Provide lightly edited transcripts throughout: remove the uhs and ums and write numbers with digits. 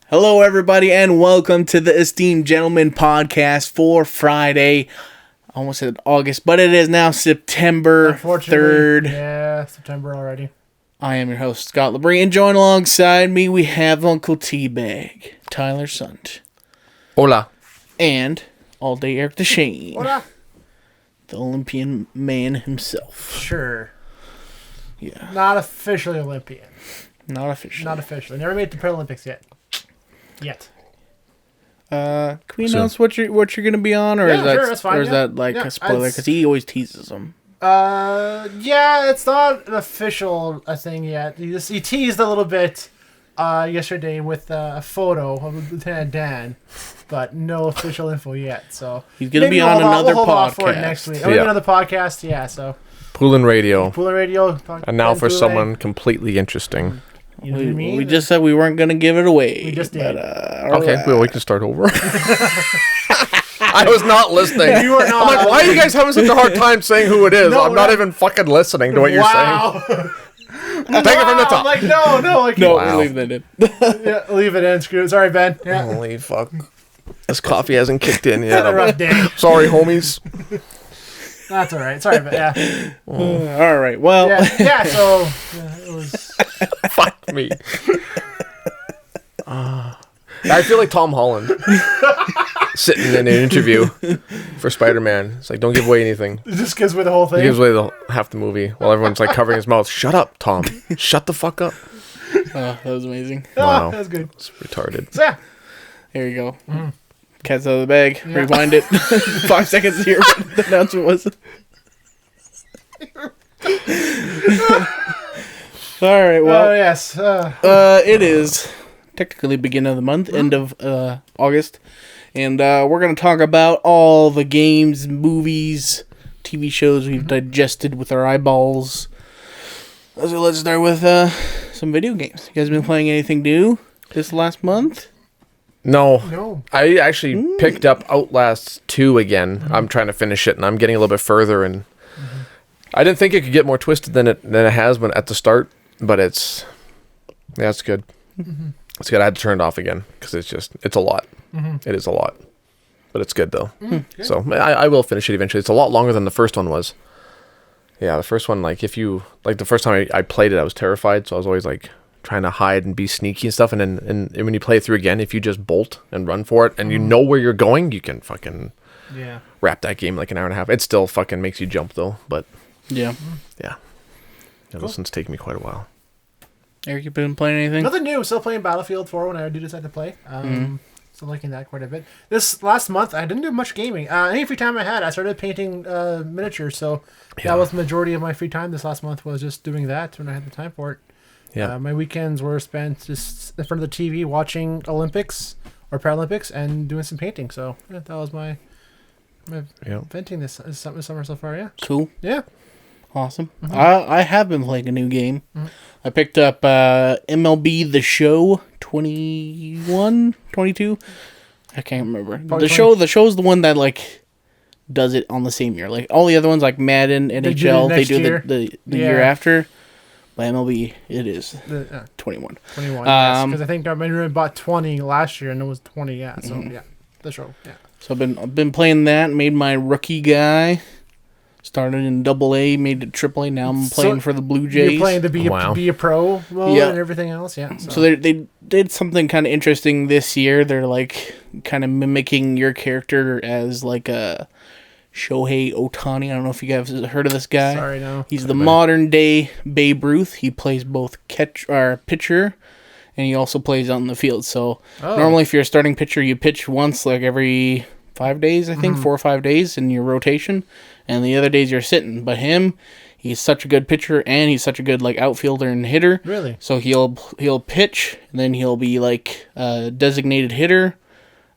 Hello, everybody, and welcome to the Esteemed Gentleman podcast for Friday. I almost said August, but it is now September 3rd. Yeah, September already. I am your host, Scott Labrie, and join alongside me, we have Uncle Teabag, Tyler Sunt. Hola. And All Day Eric DeShane. Hola. The Olympian man himself. Sure. Yeah. Not officially Olympian. Not officially. Not officially. Never made the Paralympics yet. Can we announce what you're going to be on, or Yeah, is that sure, that's fine, or is that like a spoiler? Because he always teases them. Yeah, it's not an official thing yet. He teased a little bit yesterday with a photo of Lieutenant Dan, but no official info yet. So he's going to be on another we'll hold off for it podcast. next week. Maybe another podcast. Yeah. So Poolin Radio. Poolin Radio. And now for someone completely interesting. You know what I mean? We just said we weren't going to give it away. We just did. But, Okay, right. well, we can start over. I was not listening. You were not. I'm like, why are you guys having such a hard time saying who it is? No, I'm not even fucking listening to what you're saying. Take it from the top. I'm like, no, No, Wow. we're leaving that in. yeah, leave it in. Screw it. Sorry, Ben. Yeah. Holy fuck. This coffee hasn't kicked in Had a yet. rough day. Sorry, homies. That's all right. Sorry, Ben. Yeah. All right. Well, Yeah. So it was. Fuck me. I feel like Tom Holland sitting in an interview for Spider-Man. It's like, don't give away anything. It just gives away the whole thing. He gives away half the movie while everyone's like covering his mouth. Shut up, Tom. Shut the fuck up. that was amazing. Wow. That was good. It's retarded. So, yeah. Here you go. Cat's out of the bag. Yeah. Rewind it. 5 seconds to hear what the announcement was. All right. Well, yes. it is technically beginning of the month, end of August, and we're gonna talk about all the games, movies, TV shows we've digested with our eyeballs. So let's start with some video games. You guys been playing anything new this last month? No. I actually picked up Outlast 2 again. I'm trying to finish it, and I'm getting a little bit further. And I didn't think it could get more twisted than it has when at the start, but it's good. It's good. I had to turn it off again because it's a lot. It is a lot, but it's good though. So I will finish it eventually. It's a lot longer than the first one was. Yeah, the first one, the first time I played it, I was terrified, so I was always like trying to hide and be sneaky and stuff. And then and when you play it through again, if you just bolt and run for it and you know where you're going, you can fucking wrap that game like an hour and a half. It still fucking makes you jump though, but Yeah. This one's taken me quite a while. Eric, you been playing anything? Nothing new. Still playing Battlefield 4 when I do decide to play. Still liking that quite a bit. This last month, I didn't do much gaming. Any free time I had, I started painting miniatures. So that was the majority of my free time this last month, was just doing that when I had the time for it. Yeah. My weekends were spent just in front of the TV watching Olympics or Paralympics and doing some painting. So that was my venting this summer so far. Yeah. Cool. Yeah. Awesome. I have been playing a new game. I picked up MLB The Show 21, 22. I can't remember. Probably The show's the one that does it on the same year. Like all the other ones, like Madden, NHL, they do the year after. By MLB, it is 21. 21. Because I think I remember bought 20 last year and it was 20. Yeah. So the show. Yeah. So I've been playing that. Made my rookie guy. Started in AA, made it AAA. Now I'm playing for the Blue Jays. You're playing to be a pro mode and everything else, yeah. So they did something kind of interesting this year. They're kind of mimicking your character as a Shohei Ohtani. I don't know if you guys have heard of this guy. Sorry, no. He's the modern day Babe Ruth. He plays both pitcher, and he also plays out in the field. So normally, if you're a starting pitcher, you pitch once every 5 days, I think, 4 or 5 days in your rotation. And the other days you're sitting. But he's such a good pitcher, and he's such a good outfielder and hitter. Really? So he'll pitch, and then he'll be a designated hitter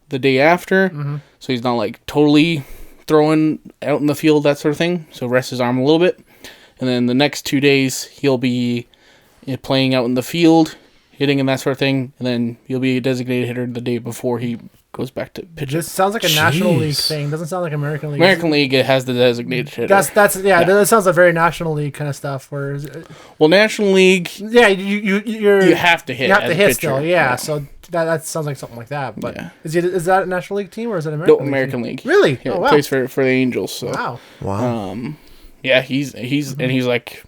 the day after. So he's not totally throwing out in the field, that sort of thing. So rest his arm a little bit. And then the next 2 days he'll be playing out in the field, hitting and that sort of thing. And then he'll be a designated hitter the day before he goes back to pitching. This sounds like a National League thing. Doesn't sound like American League. American League, it has the designated hitter. That sounds like very National League kind of stuff. Whereas, National League, you have to hit. You have to hit pitcher. still, yeah. So that sounds like something like that. But is that a National League team or is it American? No, American League. Really? Yeah, oh, wow. Plays for the Angels. So. Wow. Yeah, he's like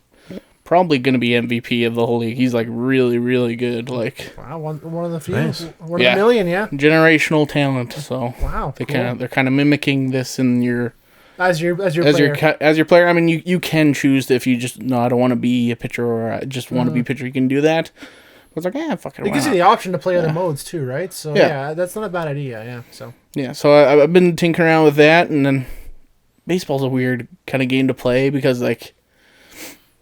probably going to be MVP of the whole league. He's like really, really good. Like one of the few, nice. One of a million, yeah. Generational talent. So they're kind of mimicking this in your as your player. I mean, you can choose if you just I don't want to be a pitcher or I just want to be a pitcher. You can do that. But it's like fuck it. It gives you the option to play other modes too, right? So that's not a bad idea. Yeah. So I've been tinkering around with that, and then baseball's a weird kind of game to play because like.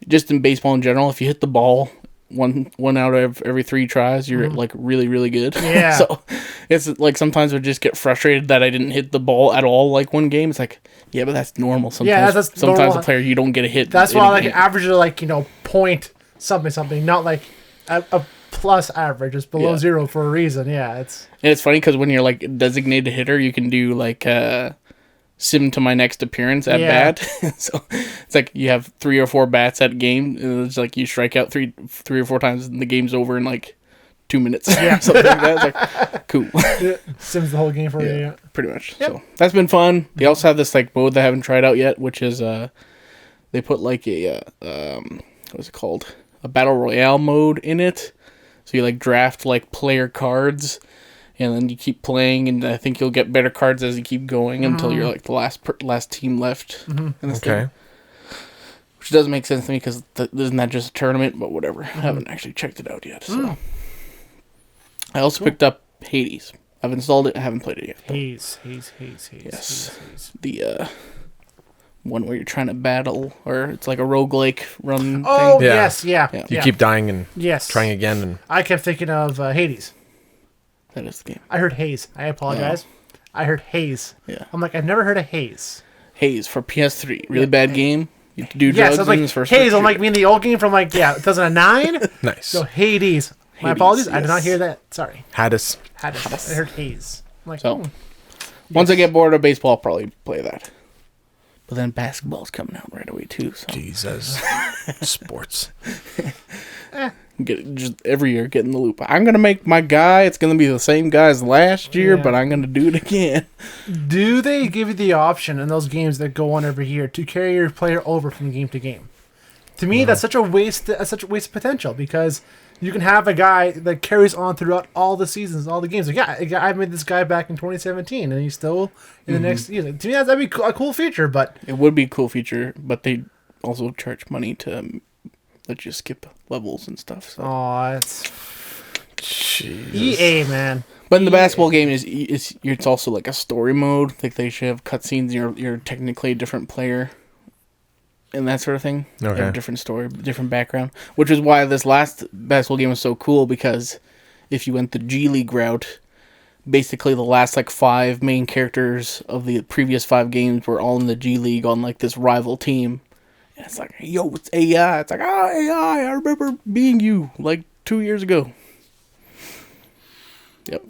Just in baseball in general, if you hit the ball one out of every 3 tries, you're like really, really good. Yeah. So it's like sometimes I just get frustrated that I didn't hit the ball at all. Like one game, it's like, yeah, but that's normal. Sometimes, that's sometimes normal. a player you don't get a hit. That's why like average are like point something, not like a plus average. It's below 0 for a reason. Yeah, it's funny because when you're like a designated hitter, you can do like sim to my next appearance at bat. So it's like you have 3 or 4 bats at game. And it's like you strike out three or 4 times and the game's over in like 2 minutes. Yeah. Something like that. It's like, cool. Sims the whole game for you. Yeah. Pretty much. Yep. So that's been fun. They also have this like mode they haven't tried out yet, which is they put like a what's it called? A battle royale mode in it. So you like draft like player cards. And then you keep playing, and I think you'll get better cards as you keep going until you're like the last team left. Okay. Which doesn't make sense to me because isn't that just a tournament? But whatever. I haven't actually checked it out yet. So I also picked up Hades. I've installed it. I haven't played it yet. Hades. Yes. The one where you're trying to battle, or it's like a roguelike run. Oh thing. yes, yeah. You keep dying and trying again, and I kept thinking of Hades. That is the game. I heard Haze. I apologize. I heard Haze. Yeah. I'm like, I've never heard of Haze. Haze for PS3. Really bad game. You have to do drugs so like, in his first Haze, I'm like, mean the old game from 2009? Nice. So Hades. My apologies. Yes. I did not hear that. Sorry. Hades. I heard Haze. I'm like, once I get bored of baseball, I'll probably play that. But then basketball's coming out right away too. So. Jesus. Sports. Just every year get in the loop. I'm gonna make my guy. It's gonna be the same guy as last year, but I'm gonna do it again. Do they give you the option in those games that go on every year to carry your player over from game to game? To me, that's such a waste. That's such a waste of potential because you can have a guy that carries on throughout all the seasons, all the games. Like, I made this guy back in 2017, and he's still in the next season. To me, that'd be a cool feature, but it would be a cool feature. But they also charge money to let you skip levels and stuff. So. Oh, it's Jesus. EA, man. But in the basketball game, it's also like a story mode. Like they should have cutscenes. You're technically a different player, and that sort of thing. Okay. You have a different story, different background. Which is why this last basketball game was so cool because if you went the G League route, basically the last 5 main characters of the previous 5 games were all in the G League on this rival team. And it's like, yo, it's AI. It's like, AI, I remember being you 2 years ago. Yep.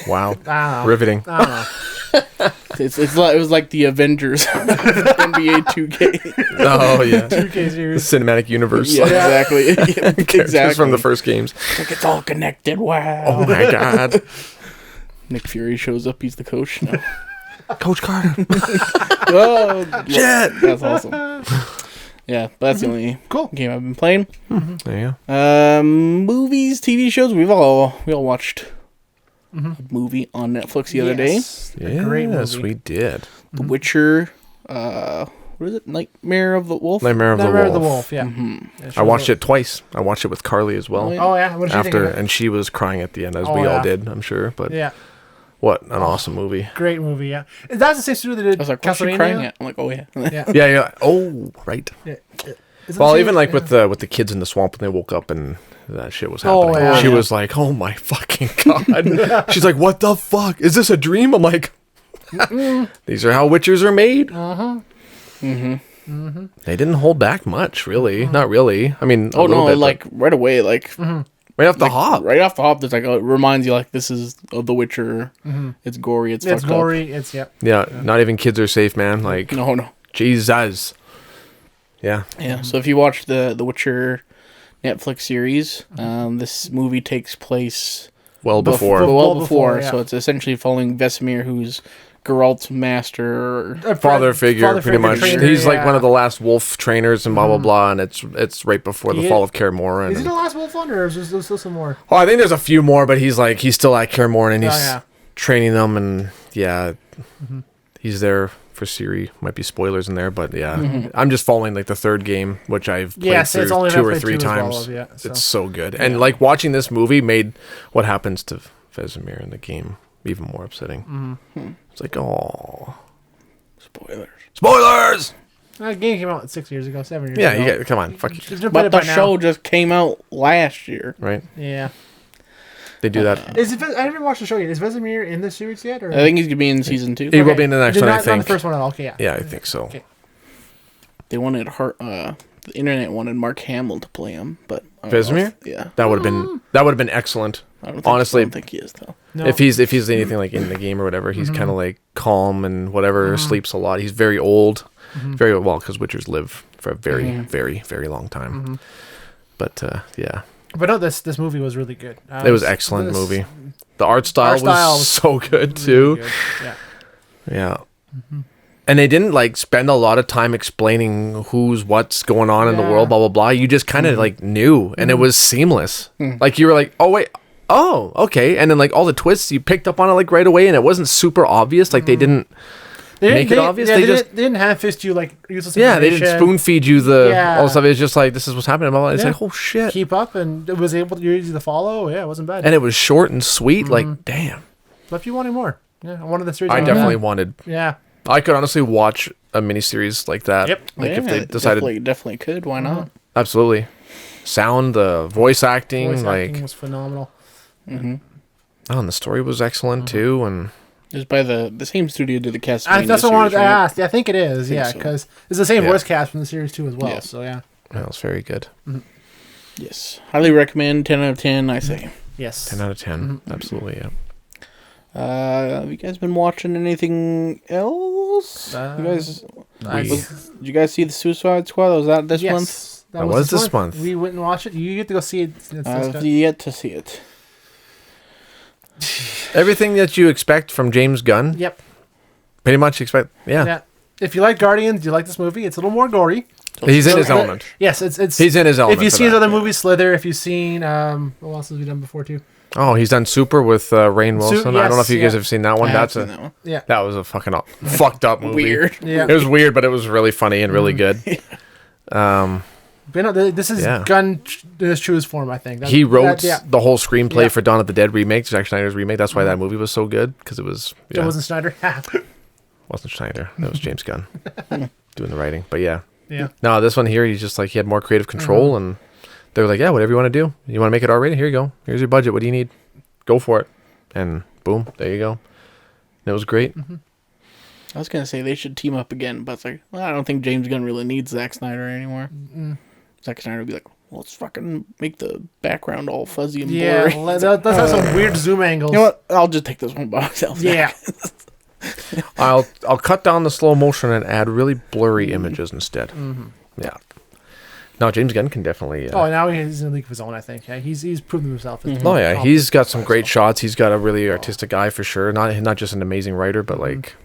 Wow. Riveting. It was like the Avengers NBA 2K. Oh, yeah. 2K series. The cinematic universe. Yeah, exactly. Exactly. From the first games. It's all connected. Wow. Oh, my God. Nick Fury shows up. He's the coach now. Coach Carter. Oh, shit. That's awesome. Yeah, that's the only game I've been playing. There you go. Movies, TV shows. We all watched a movie on Netflix the other day. Yes, we did. The Witcher. What is it? Nightmare of the Wolf. Nightmare of the Wolf. Yeah. I watched it twice. I watched it with Carly as well. Oh yeah. What did you think of it? And she was crying at the end, as we all did. I'm sure, but yeah. What an awesome movie! Great movie, yeah. That's the same studio that did. I was like, what's she crying at? I'm like, oh yeah. Yeah. Oh, right. Yeah. Well, even with the kids in the swamp when they woke up and that shit was happening. Oh, yeah. She was like, "Oh my fucking God!" She's like, "What the fuck? Is this a dream?" I'm like, "These are how witchers are made." They didn't hold back much, really. Not really. I mean, right away, Right off the hop. Right off the hop, there's like it reminds you like this is of The Witcher. Mm-hmm. It's gory. It's gory. Up. It's yeah. Not even kids are safe, man. Like no. Jesus. Yeah. Yeah. So if you watch the Witcher Netflix series, this movie takes place well before. Yeah. So it's essentially following Vesemir, who's Geralt's master, father figure, pretty much. Trainer, he's like one of the last wolf trainers and blah blah blah, and it's right before the fall of Kaer Morhen. Is he the last wolf one, or is there still some more? Oh, I think there's a few more, but he's still at Kaer Morhen, and he's training them, and he's there for Ciri. Might be spoilers in there, but I'm just following like the third game, which I've played through only 2 or 3 times. So. It's so good, and like watching this movie made what happens to Vesemir in the game even more upsetting. It's like, oh, spoilers. The game came out 6 years ago, 7 years ago. Yeah, come on, fuck you. But the show just came out last year, right? Yeah. They do that. I haven't watched the show yet. Is Vesemir in the series yet? Or? I think he's gonna be in season 2. He will be in the next one. I think. Not the first one at all. Okay, yeah, I think so. Okay. They wanted the internet wanted Mark Hamill to play him, but Vesemir? Yeah, that would have been excellent. Honestly, I don't think he is though. No. If he's anything like in the game or whatever, he's kind of like calm and whatever, sleeps a lot. He's very old, very well because Witchers live for a very, very, very long time. But yeah. But no, this movie was really good. It was excellent movie. The art style was so good too. Really good. Yeah. And they didn't like spend a lot of time explaining what's going on in the world, blah blah blah. You just kind of like knew, and it was seamless. Like you were like, oh wait, oh okay, and then like all the twists you picked up on it like right away, and it wasn't super obvious. Like they didn't make it obvious. They didn't hand fist you like useless information. Yeah, they didn't spoon feed you all the stuff. It's just like this is what's happening. Blah, blah. It's like oh shit, keep up, and it was you're easy to follow. Yeah, it wasn't bad, and it was short and sweet. Like damn, left you wanting more. Yeah, I wanted the series. I definitely wanted. Yeah. I could honestly watch a miniseries like that. Yep. Like if they decided, definitely could. Why not? Absolutely. Sound, the voice acting, acting was phenomenal. And the story was excellent too. And it's by the same studio did the Castlevania. That's what I wanted to ask. Yeah, I think it is. Think Yeah, because it's the same voice cast from the series too as well. Yeah. So yeah. That was very good. Yes, highly recommend. 10 out of 10. I say. Yes. 10 out of 10. Absolutely. Yeah. Have you guys been watching anything else? Did you guys see the Suicide Squad? Was that this month? That was this month. We went and watched it. You get to go see it. I've yet to see it. Everything that you expect from James Gunn. Yep. Pretty much expect. Yeah. If you like Guardians, you like this movie. It's a little more gory. He's in his element. Yes, it's. He's in his element. If you've seen his other movies, Slither. If you've seen, what else has he done before too? Oh, he's done Super with Rainn Wilson. I don't know if you guys have seen that one. That one. That was a fucking fucked up movie. Weird. Yeah. It was weird, but it was really funny and really good. But no, this is Gunn in his truest form, I think. He wrote the whole screenplay for Dawn of the Dead remake, Zack Snyder's remake. That's why that movie was so good, because it was... It wasn't Snyder. Wasn't Snyder. That was James Gunn doing the writing. But yeah. Yeah. No, this one here, he's just like, he had more creative control, and they were like, yeah, whatever you want to do. You want to make it R-rated? Here you go. Here's your budget. What do you need? Go for it. And boom, there you go. And it was great. I was going to say they should team up again, but it's like, well, I don't think James Gunn really needs Zack Snyder anymore. Zack Snyder would be like, well, let's fucking make the background all fuzzy and blurry. Yeah, let's have some weird zoom angles. You know what? I'll just take this one by myself. Yeah. I'll cut down the slow motion and add really blurry images instead. Yeah. No, James Gunn can definitely... now he's in a league of his own, I think. Yeah, he's proven himself. Oh, yeah. He's got some great shots. He's got a really artistic eye for sure. Not just an amazing writer, but like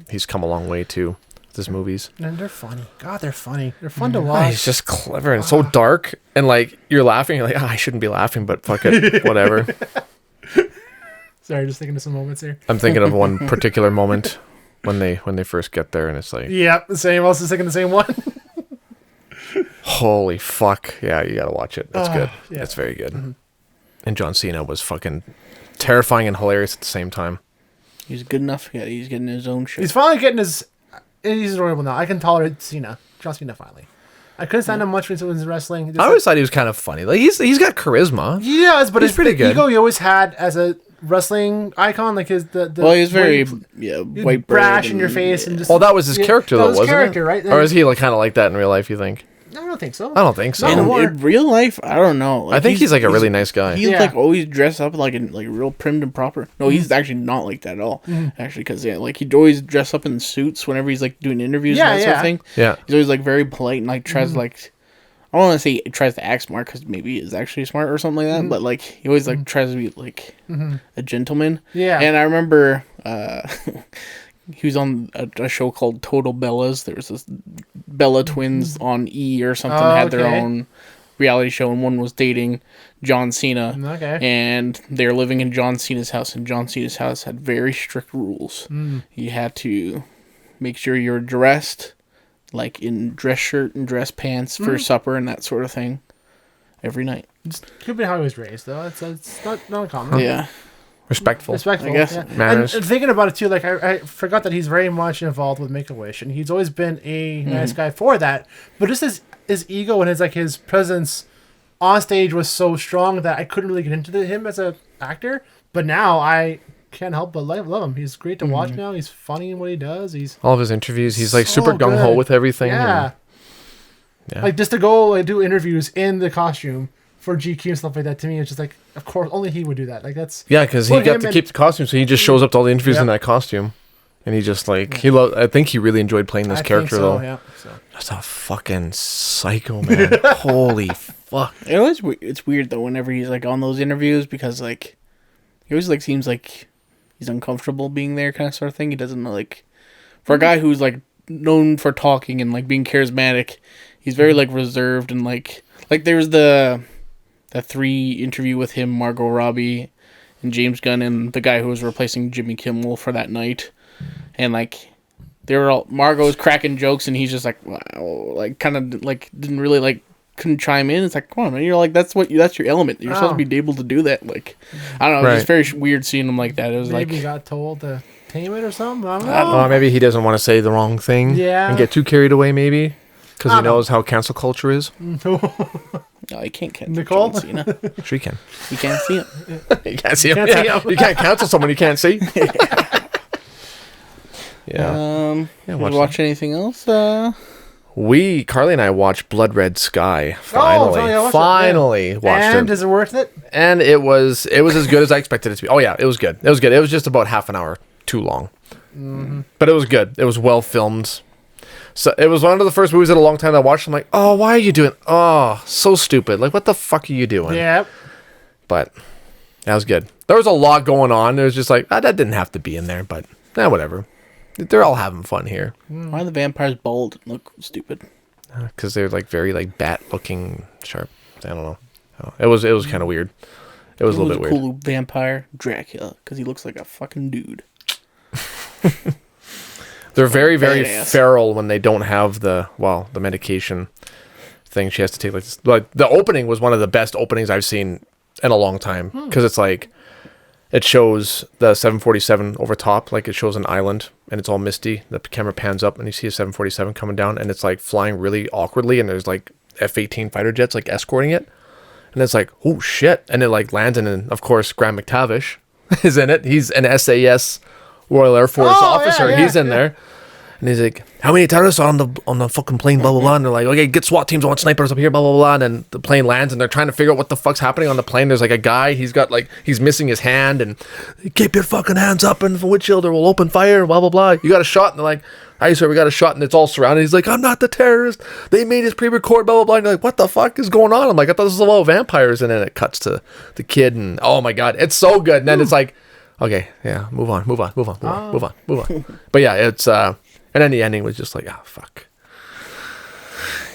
he's come a long way too with his movies. And they're funny. God, they're funny. They're fun to watch. He's just clever and so dark. And like you're laughing. You're like, I shouldn't be laughing, but fuck it. Whatever. Sorry, just thinking of some moments here. I'm thinking of one particular moment when they first get there and it's like... Yeah, the same. I was just thinking the same one. Holy fuck. Yeah, you gotta watch it. That's good. Yeah. That's very good. And John Cena was fucking terrifying and hilarious at the same time. He's good enough. Yeah, he's getting his own shit. He's finally getting his... He's adorable now. I can tolerate Cena. John Cena finally. I couldn't stand him much when he was wrestling. I always thought he was kind of funny. Like he's got charisma. He does, but he's pretty good. The ego he always had as a wrestling icon, like his the well, he's very white brash in your face and just. Well, that was his character, though, wasn't it? Right? Or is he like kind of like that in real life? You think? I don't think so. I don't think so. In real life, I don't know. I think he's like a really nice guy. He's like always dressed up like real prim and proper. No, he's actually not like that at all. Actually, because like he'd always dress up in suits whenever he's like doing interviews and that sort of thing. Yeah, he's always like very polite and like tries to like. I don't want to say he tries to act smart because maybe he is actually smart or something like that. But like he always like tries to be like a gentleman. Yeah, and I remember. He was on a show called Total Bellas. There was this Bella twins on E or something had their own reality show, and one was dating John Cena. Okay. And they were living in John Cena's house, and John Cena's house had very strict rules. You had to make sure you're dressed, like in dress shirt and dress pants for supper and that sort of thing, every night. Could be how he was raised, though. It's not uncommon. Yeah. Respectful, I guess. Manners. And thinking about it too, like I forgot that he's very much involved with Make-A-Wish, and he's always been a nice guy for that. But just his ego and his presence on stage was so strong that I couldn't really get into him as an actor. But now I can't help but love him. He's great to watch now. He's funny in what he does. He's all of his interviews. He's like super gung ho with everything. Yeah. Like just to go do interviews in the costume for GQ and stuff like that, to me, it's just like, of course, only he would do that. Like that's because he got to keep the costume, so he just shows up to all the interviews in that costume, and he just like I think he really enjoyed playing this character though. Yeah, that's a fucking psycho, man. Holy fuck! It's weird though whenever he's like on those interviews because like he always like seems like he's uncomfortable being there, kind of sort of thing. He doesn't like for a guy who's like known for talking and like being charismatic, he's very like reserved and like there's that 3 interview with him, Margot Robbie, and James Gunn, and the guy who was replacing Jimmy Kimmel for that night, and like they were all Margot was cracking jokes, and he's just like wow, like kind of like didn't really like couldn't chime in. It's like come on, man, you're like that's your element. You're supposed to be able to do that. Like I don't know, it's very weird seeing him like that. It was maybe like got told to tame it or something. I don't know. Maybe he doesn't want to say the wrong thing. And get too carried away, maybe. Because he knows how cancel culture is. No, he can't cancel Nicole? John Cena. Sure he can. You can't see him. You can't see him. You can't cancel someone you can't see. Did you watch anything else? Carly and I watched Blood Red Sky. Finally watched it. And is it worth it? And it was as good as I expected it to be. Oh yeah, it was good. It was good. It was just about half an hour too long. But it was good. It was well filmed. So it was one of the first movies in a long time that I watched. I'm like, oh, why are you doing? Oh, so stupid. Like, what the fuck are you doing? Yeah. But that was good. There was a lot going on. It was just like, that didn't have to be in there, but whatever. They're all having fun here. Why are the vampires bald and look stupid? Because they're like very like bat looking sharp. I don't know. It was kind of weird. It was a little bit weird. Cool vampire Dracula because he looks like a fucking dude. They're very, very feral when they don't have the medication thing she has to take. Like the opening was one of the best openings I've seen in a long time because it's like it shows the 747 over top, like it shows an island and it's all misty. The camera pans up and you see a 747 coming down and it's like flying really awkwardly and there's like F-18 fighter jets like escorting it and it's like oh shit and it like lands and of course Graham McTavish is in it. He's an SAS Royal Air Force officer. He's in there. And he's like, how many terrorists are on the fucking plane, blah, blah, blah. And they're like, okay, get SWAT teams, I want snipers up here, blah, blah, blah. And then the plane lands and they're trying to figure out what the fuck's happening on the plane. There's like a guy, he's missing his hand and keep your fucking hands up in the windshield or we'll open fire, blah, blah, blah. You got a shot? And they're like, aye, sir, we got a shot. And it's all surrounded. He's like, I'm not the terrorist. They made us pre-record, blah, blah, blah. And you're like, what the fuck is going on? I'm like, I thought this was a lot of vampires. And then it cuts to the kid and oh my God, it's so good. And then it's like, okay, yeah, move on. But yeah, it's, and then the ending was just like, oh, fuck.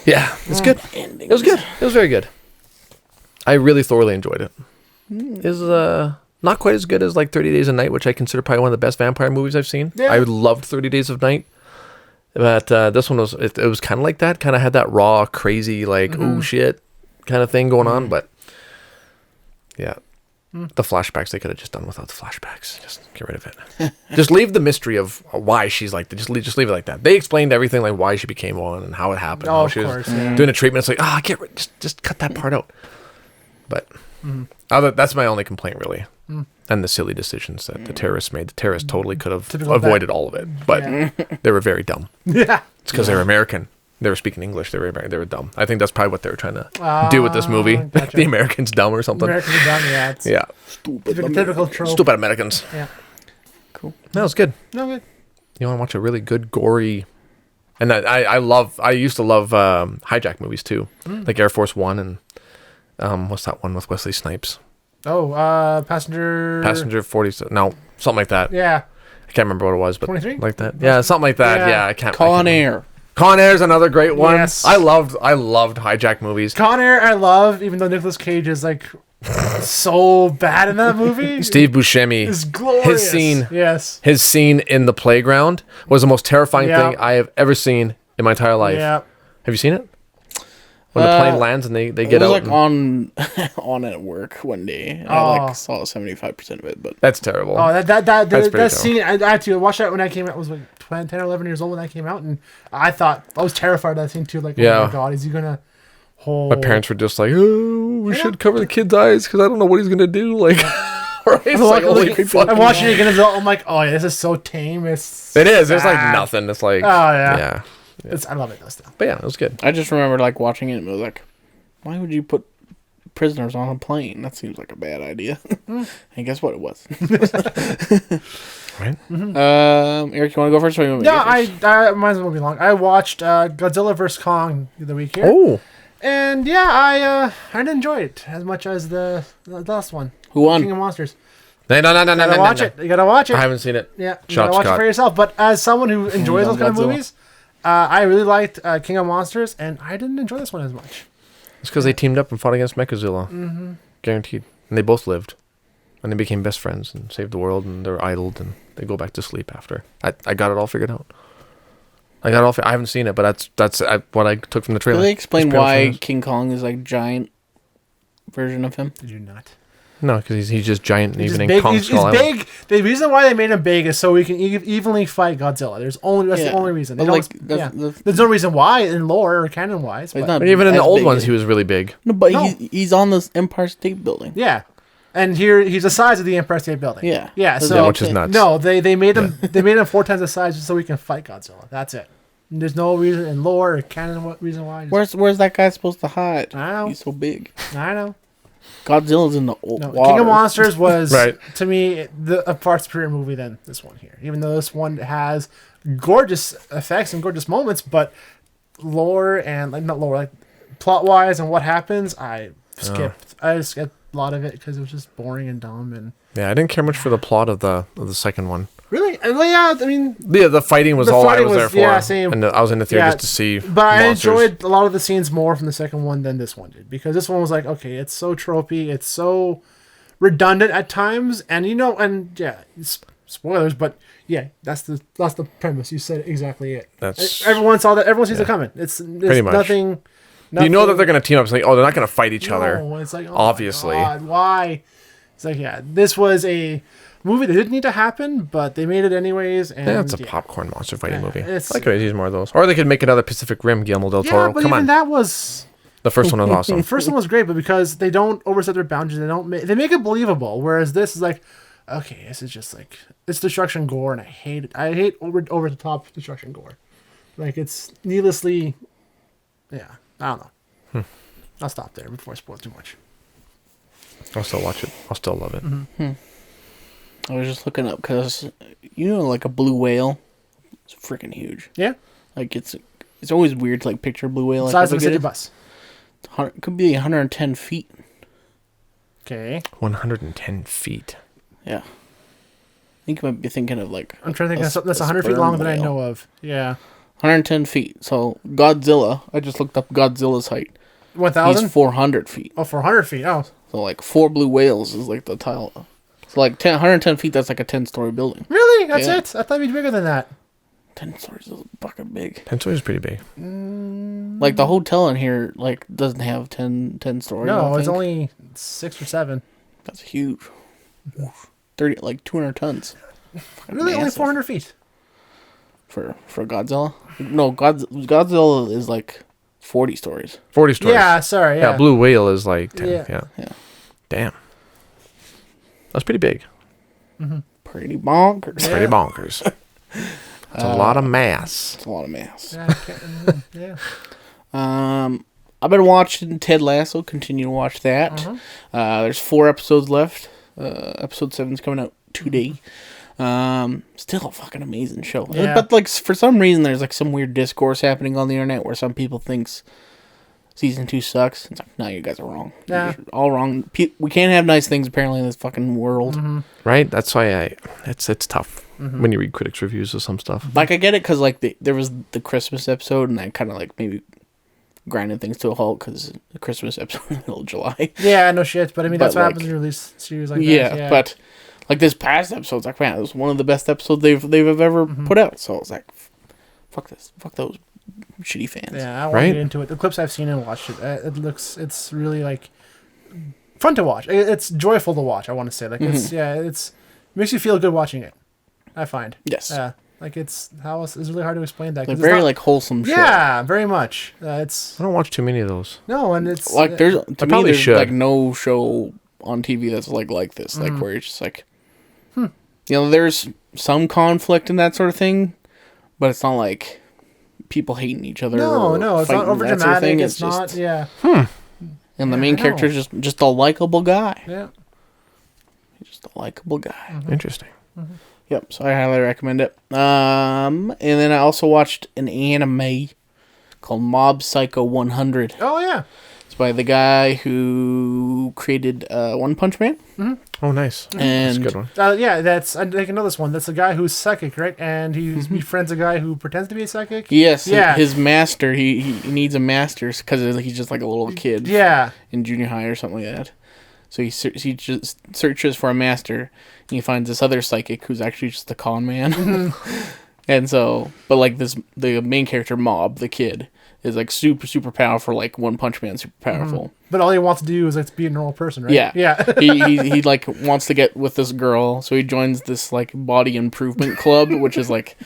Yeah, it's good. It was good. It was very good. I really thoroughly enjoyed it. It was not quite as good as like 30 Days of Night, which I consider probably one of the best vampire movies I've seen. Yeah. I loved 30 Days of Night. But this one was, it was kind of like that. Kind of had that raw, crazy, like, oh shit kind of thing going on. But yeah. The flashbacks, they could have just done without the flashbacks. Just get rid of it. Just leave the mystery of why she's like that. Just leave it like that. They explained everything, like why she became one and how it happened. How she was doing a treatment. It's like, just cut that part out. But that's my only complaint, really. And the silly decisions that the terrorists made. The terrorists totally could have avoided all of it. But they were very dumb. Yeah. It's because they're American. They were speaking English. They were dumb. I think that's probably what they were trying to do with this movie. Gotcha. The Americans dumb or something. Americans are dumb, yeah. It's Yeah. typical trope. Stupid Americans. Yeah. Cool. That was good. No good. You want to watch a really good, gory... And I used to love hijack movies, too. Like Air Force One and... what's that one with Wesley Snipes? Oh, Passenger 40... No, something like that. Yeah. I can't remember what it was, but 23? like that. Yeah, something like that. Yeah, I can't... Conair. Conair's another great one. Yes. I loved hijack movies. Conair, I love, even though Nicolas Cage is like so bad in that movie. Steve Buscemi is glorious. His scene in the playground was the most terrifying thing I have ever seen in my entire life. Yeah. Have you seen it? When the plane lands and they get out. It was on at work one day. And I saw 75% of it, but that's terrible. Oh, that scene. I had to watch that when I came out. I was like 10 or 11 years old when that came out, and I was terrified of that scene too. Like, oh my god, is he gonna hold? My parents were just like, oh, we should cover the kid's eyes because I don't know what he's gonna do. Like, right? I'm watching it again as well. I'm like, oh yeah, this is so tame. It is. There's like nothing. It's like, yeah. I love it though still. But yeah, it was good. I just remember like watching it and it was like, why would you put prisoners on a plane? That seems like a bad idea. And guess what? It was. Right. Mm-hmm. Eric, you want to go first? Or you want me to go first? I might as well be long. I watched Godzilla vs Kong the week here. Oh. And I didn't enjoy it as much as the last one. Who won? King of Monsters. No. You gotta watch it. I haven't seen it. Yeah, you gotta watch it for yourself. But as someone who enjoys those kind of movies, I really liked King of Monsters, and I didn't enjoy this one as much. It's because they teamed up and fought against Mechagodzilla. Mm-hmm. Guaranteed. And they both lived. And they became best friends and saved the world, and they're idled, and they go back to sleep after. I got it all figured out. I haven't seen it, but that's what I took from the trailer. Did they explain why King Kong is like giant version of him? Did you not? No, because he's just giant, and even in Kong Skull Island. He's big. The reason why they made him big is so we can evenly fight Godzilla. That's the only reason. There's no reason why in lore or canon wise. But even in the old ones, he was really big. No, but he's on the Empire State Building. Yeah, and here he's the size of the Empire State Building. Yeah. So which is nuts. No, they made him. They made him 4 times the size just so we can fight Godzilla. That's it. And there's no reason in lore or canon reason why. Where's that guy supposed to hide? I know. He's so big. I know. Godzilla's in the water. King of Monsters was, right. to me, a far superior movie than this one here. Even though this one has gorgeous effects and gorgeous moments, but lore and, plot-wise and what happens, I skipped. I skipped a lot of it because it was just boring and dumb. And yeah, I didn't care much for the plot of the second one. Really? Yeah, I mean... Yeah, the fighting was all I was there for. Yeah, same. And I was in the theater just to see But I monsters. enjoyed a lot of the scenes more from the second one than this one did. Because this one was like, okay, it's so tropey, it's so redundant at times. And, spoilers, but yeah, that's the premise. You said exactly it. Everyone saw that. Everyone sees it coming. It's pretty much nothing. You know that they're going to team up. It's like, they're not going to fight each other. It's like, obviously. My God, why? It's like, this was a movie that didn't need to happen, but they made it anyways. And it's a popcorn monster fighting movie. I could use more of those. Or they could make another Pacific Rim Guillermo del Toro. Yeah, but even that was... The first one was awesome. The first one was great, but because they don't overstep their boundaries, they make it believable. Whereas this is like, okay, this is just like, it's destruction gore, and I hate it. I hate over the top destruction gore. Like, it's needlessly... Yeah, I don't know. I'll stop there before I spoil too much. I'll still watch it. I'll still love it. Mm-hmm. I was just looking up because, like a blue whale, it's freaking huge. Yeah. Like, it's always weird to, like, picture a blue whale. Size of a city bus. It could be 110 feet. Okay. 110 feet. Yeah. I think you might be thinking of, like... I'm trying to think of something that's 100 feet long that I know of. Yeah. 110 feet. So, Godzilla, I just looked up Godzilla's height. 1,000? He's 400 feet. Oh, 400 feet. Oh. So, like, 4 blue whales is, like, the tile. So, like, 110 feet, that's like a 10-story building. Really? That's it? I thought it'd be bigger than that. 10 stories is fucking big. 10 stories is pretty big. Like, the hotel in here, like, doesn't have 10 stories. No, it's only 6 or 7. That's huge. 200 tons. Really? Only 400 feet? For Godzilla? No, Godzilla is, like, 40 stories. 40 stories. Yeah, sorry. Yeah, Blue Whale is, like, 10. Yeah. Damn. That's pretty big. Mm-hmm. Pretty bonkers. Pretty bonkers. It's a lot of mass. It's a lot of mass. Yeah. I've been watching Ted Lasso. Continue to watch that. There's 4 episodes left. Episode 7's coming out today. Still a fucking amazing show. Yeah. But like for some reason, there's like some weird discourse happening on the internet where some people thinks season 2 sucks. It's like, no, you guys are wrong. Yeah. You're all wrong. We can't have nice things apparently in this fucking world. Right? That's why it's tough when you read critics' reviews of some stuff. Like I get it because like there was the Christmas episode and that kind of like maybe grinded things to a halt because the Christmas episode in the middle of July. Yeah, no shit. But I mean, that's what happens when you release series like that. Yeah, but like this past episode's like, man, it was one of the best episodes they've ever put out. So I was like, fuck this, fuck those shitty fans. Yeah, I want to get into it. The clips I've seen and watched it, it's really like fun to watch. It's joyful to watch. I want to say, like, it makes you feel good watching it. I find. Yes. Like it's really hard to explain that. Like very like wholesome shit. Yeah, very much. I don't watch too many of those. No, and it's like there's like no show on TV that's like this, like where it's just like, you know, there's some conflict and that sort of thing, but it's not like people hating each other. No, it's not over dramatic. It's not. And the main character is just a likable guy. Yeah. He's just a likable guy. Interesting. Yep, so I highly recommend it. And then I also watched an anime called Mob Psycho 100. Oh, yeah. It's by the guy who created One Punch Man. Oh, nice. And that's a good one. I can know this one. That's a guy who's psychic, right? And he befriends a guy who pretends to be a psychic. Yes, his master. He needs a master because he's just like a little kid. Yeah. In junior high or something like that. So he just searches for a master, and he finds this other psychic who's actually just a con man. And so, but like the main character, Mob, the kid, is like super powerful, like One Punch Man, super powerful. But all he wants to do is like be a normal person, right? Yeah. he like wants to get with this girl, so he joins this like body improvement club, which is like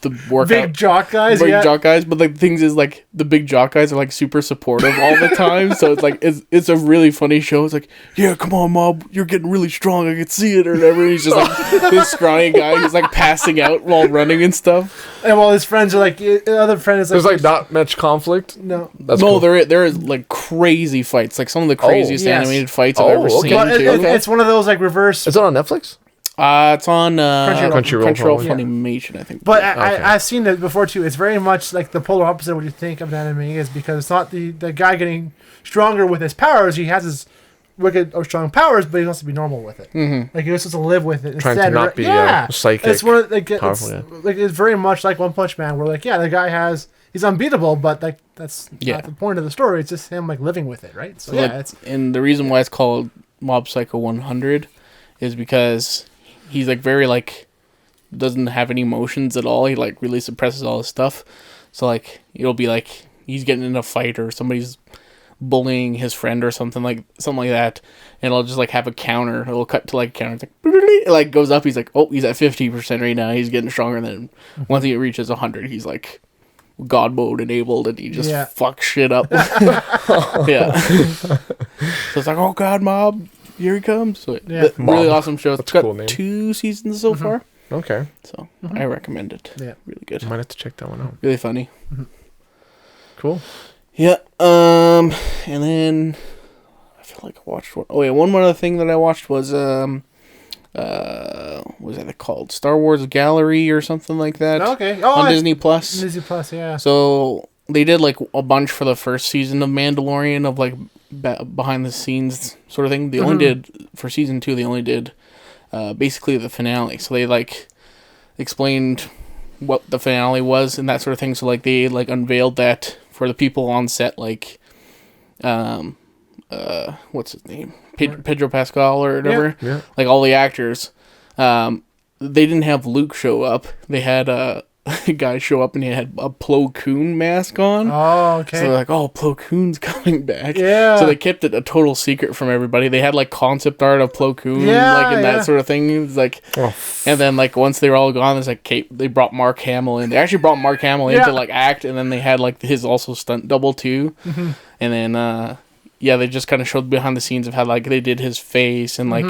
the workout big jock guys. But like the things is like the big jock guys are like super supportive all the time. So it's like it's a really funny show. It's like, yeah, come on, Mob, you're getting really strong. I can see it or whatever. And he's just like this scrawny guy who's like passing out while running and stuff. And while his friends are like, the other friend is like, there's like not much conflict. No, cool. There is like crazy fights, like some of the craziest animated fights I've ever seen. But it's one of those like reverse. Is it on Netflix? It's on Crunchyroll Funimation, I think. But I've seen it before too. It's very much like the polar opposite of what you think of an anime is, because it's not the guy getting stronger with his powers. He has his wicked or strong powers, but he wants to be normal with it. Like he wants to live with it instead. Trying to not be psychic. It's one of it's very much like One Punch Man, where like the guy he's unbeatable, but like that's not the point of the story. It's just him like living with it, right? So and the reason why it's called Mob Psycho 100 is because he's like very like doesn't have any emotions at all. He like really suppresses all his stuff. So like it'll be like he's getting in a fight or somebody's bullying his friend or something like that, and it'll just like have a counter. It'll cut to like a counter. It's like it like goes up. He's like, oh, he's at 50% right now. He's getting stronger. Then once he reaches 100, he's like God mode enabled, and he just fucks shit up. Yeah. So it's like, oh God, Mob, here he comes. So really awesome show. It's got 2 seasons so far. Okay. So I recommend it. Yeah, really good. I might have to check that one out. Really funny. Cool. Yeah. And then I feel like I watched one. Oh yeah, one more other thing that I watched was what was that called? Star Wars Gallery or something like that. Okay. On Disney Plus. Disney Plus, yeah. So they did like a bunch for the first season of Mandalorian of like behind the scenes sort of thing. They only did for season 2. They only did basically the finale. So they like explained what the finale was and that sort of thing. So like they like unveiled that for the people on set, like what's his name? Pedro Pascal or whatever. Yeah. Like all the actors. They didn't have Luke show up. They had a guy show up and he had a Plo Koon mask on. Oh, okay. So they're like, oh, Plo Koon's coming back. Yeah. So they kept it a total secret from everybody. They had like concept art of Plo Koon, that sort of thing. It was like, and then like once they were all gone, it's like they brought Mark Hamill in. They actually brought Mark Hamill in to like act, and then they had like his also stunt double too. And then they just kind of showed behind the scenes of how like they did his face and like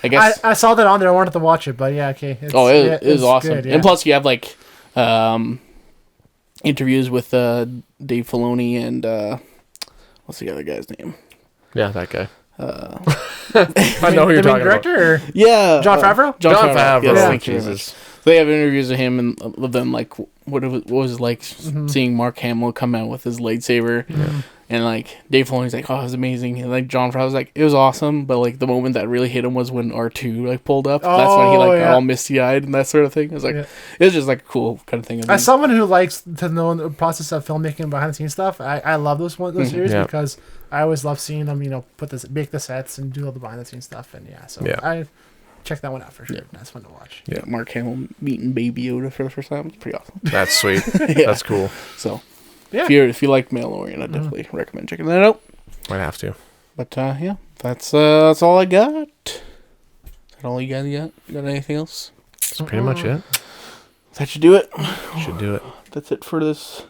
I guess I saw that on there. I wanted to watch it, but okay. It was awesome. Good, and plus you have like interviews with Dave Filoni and what's the other guy's name? Yeah, that guy. I know who you're talking director about. Or Yeah, Jon Favreau. Jon Favreau. Yes, Yeah. thank you very Jesus. much. So they have interviews of him and of them, like what it was like seeing Mark Hamill come out with his lightsaber, and like Dave Filoni's like, oh, it was amazing, and like Jon Favreau's like, it was awesome, but like the moment that really hit him was when R2 like pulled up. That's when he like got all misty eyed and that sort of thing. It was like it was just like a cool kind of thing. As someone who likes to know the process of filmmaking, behind the scenes stuff, I love those series because I always love seeing them, make the sets and do all the behind the scenes stuff, and I check that one out for sure. That's fun to watch. Yeah, Mark Hamill meeting Baby Yoda for the first time. It's pretty awesome. That's sweet. That's cool. So, if you like Mandalorian, I definitely recommend checking that out. Might have to. But that's all I got. Is that all you guys got? Got anything else? That's pretty much it. That should do it. Should do it. That's it for this.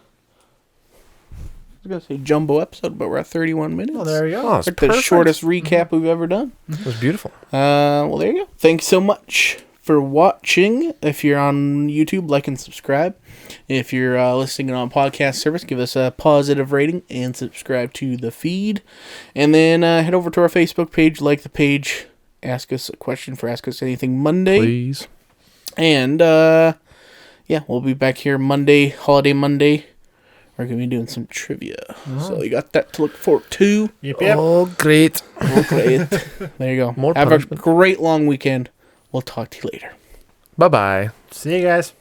I was gonna say jumbo episode, but we're at 31 minutes. Oh, there you go. Oh, It's like the shortest recap we've ever done. It was beautiful. Well, there you go. Thanks so much for watching. If you're on YouTube, like and subscribe. If you're listening on podcast service, give us a positive rating and subscribe to the feed. And then head over to our Facebook page, like the page, ask us a question for Ask Us Anything Monday. Please. And we'll be back here Monday, Holiday Monday. We're going to be doing some trivia. So you got that to look forward to. Yep. Oh, great. Okay. There you go. More Have punishment. a great long weekend. We'll talk to you later. Bye-bye. See you guys.